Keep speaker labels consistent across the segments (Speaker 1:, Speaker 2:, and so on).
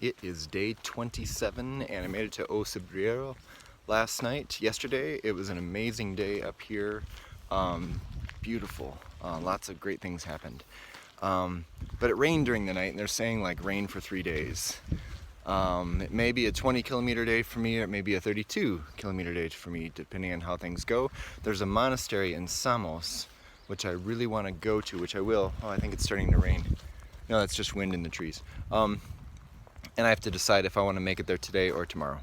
Speaker 1: It is day 27 and I made it to Cebreiro last night. Yesterday it was an amazing day up here. Beautiful. Lots of great things happened. But it rained during the night and they're saying like rain for 3 days. It may be a 20-kilometer day for me or it may be a 32-kilometer day for me depending on how things go. There's a monastery in Samos which I really want to go to, which I will. Oh, I think it's starting to rain. No, it's just wind in the trees. And I have to decide if I want to make it there today or tomorrow.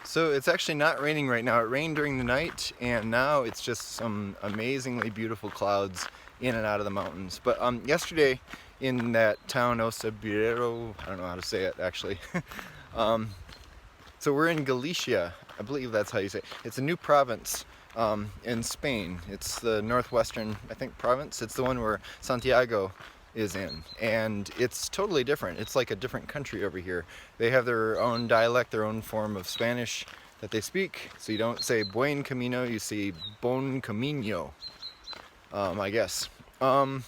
Speaker 1: So it's actually not raining right now. It rained during the night and now it's just some amazingly beautiful clouds in and out of the mountains. But yesterday in that town Cebreiro, I don't know how to say it actually. So we're in Galicia, I believe that's how you say it. It's a new province in Spain. It's the northwestern, I think, province. It's the one where Santiago is in, and it's totally different. It's like a different country over here. They have their own dialect, their own form of Spanish that they speak. So you don't say buen camino, you say bon camino, I guess. And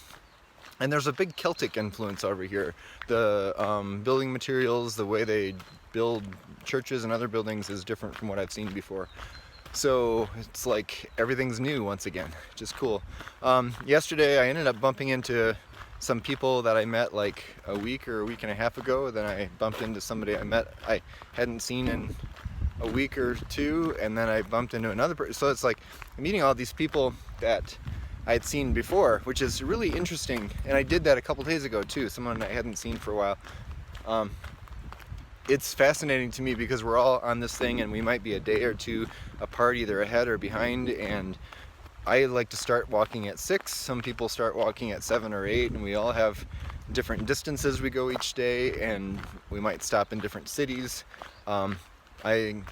Speaker 1: there's a big Celtic influence over here. The building materials, the way they build churches and other buildings is different from what I've seen before. So it's like everything's new once again, which is cool. Yesterday I ended up bumping into some people that I met like a week or a week and a half ago. Then I bumped into somebody I hadn't seen in a week or two, and then I bumped into another person. So it's like meeting all these people that I had seen before, which is really interesting. And I did that a couple days ago too, someone I hadn't seen for a while. It's fascinating to me because we're all on this thing and we might be a day or two apart, either ahead or behind, and I like to start walking at 6, some people start walking at 7 or 8, and we all have different distances we go each day, and we might stop in different cities. I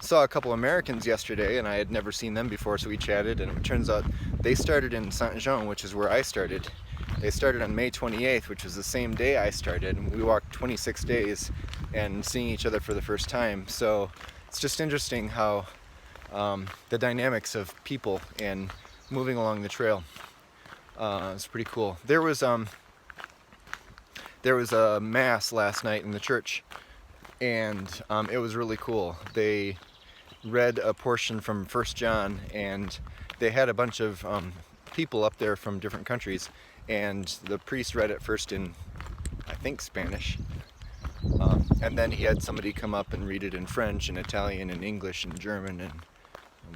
Speaker 1: saw a couple Americans yesterday, and I had never seen them before, so we chatted, and it turns out they started in Santiago, which is where I started. They started on May 28th, which was the same day I started, and we walked 26 days and seeing each other for the first time. So it's just interesting how the dynamics of people and moving along the trail. It's pretty cool. There was a mass last night in the church, and it was really cool. They read a portion from 1 John, and they had a bunch of people up there from different countries, and the priest read it first in, I think, Spanish. And then he had somebody come up and read it in French and Italian and English and German and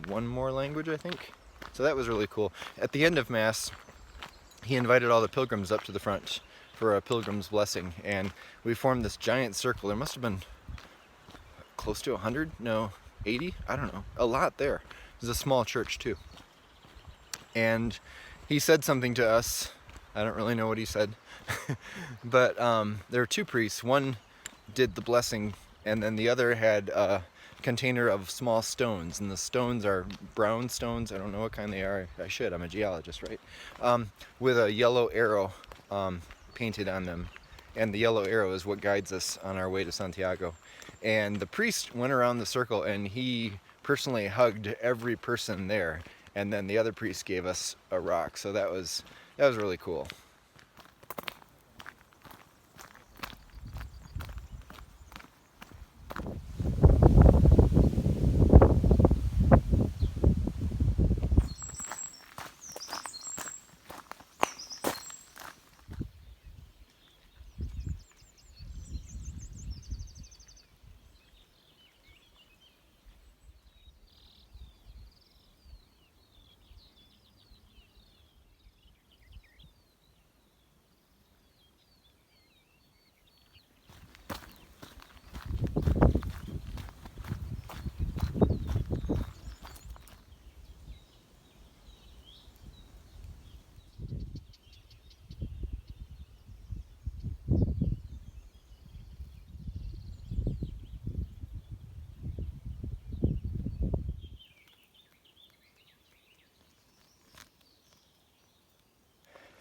Speaker 1: one more language, I think. So that was really cool. At the end of Mass, he invited all the pilgrims up to the front for a pilgrim's blessing, and we formed this giant circle. There must have been close to 100, no, 80, I don't know, a lot there. It was a small church too. And he said something to us. I don't really know what he said, but there were 2 priests. One did the blessing, and then the other had a container of small stones, and the stones are brown stones. I don't know what kind they are. I should. I'm a geologist, right? With a yellow arrow painted on them, and the yellow arrow is what guides us on our way to Santiago. And the priest went around the circle, and he personally hugged every person there, and then the other priest gave us a rock. So that was really cool.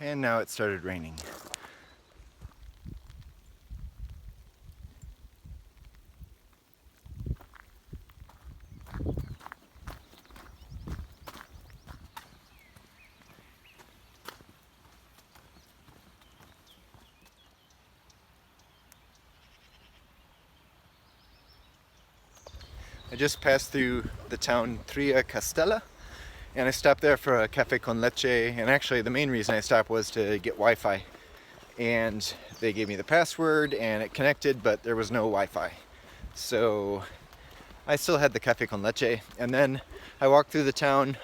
Speaker 1: And now it started raining. I just passed through the town Tria Castella, and I stopped there for a cafe con leche, and actually the main reason I stopped was to get Wi-Fi. And they gave me the password and it connected, but there was no Wi-Fi. So I still had the cafe con leche, and then I walked through the town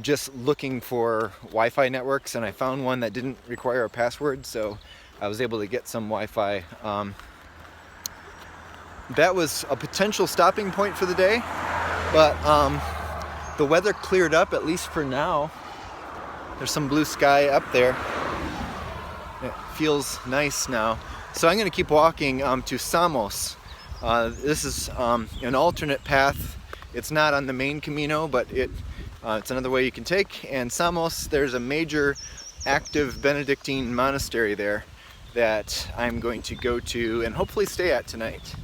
Speaker 1: just looking for Wi-Fi networks, and I found one that didn't require a password, so I was able to get some Wi-Fi. That was a potential stopping point for the day, but the weather cleared up, at least for now. There's some blue sky up there. It feels nice now. So I'm going to keep walking to Samos. This is an alternate path. It's not on the main Camino, but it's another way you can take. And Samos, there's a major active Benedictine monastery there that I'm going to go to and hopefully stay at tonight.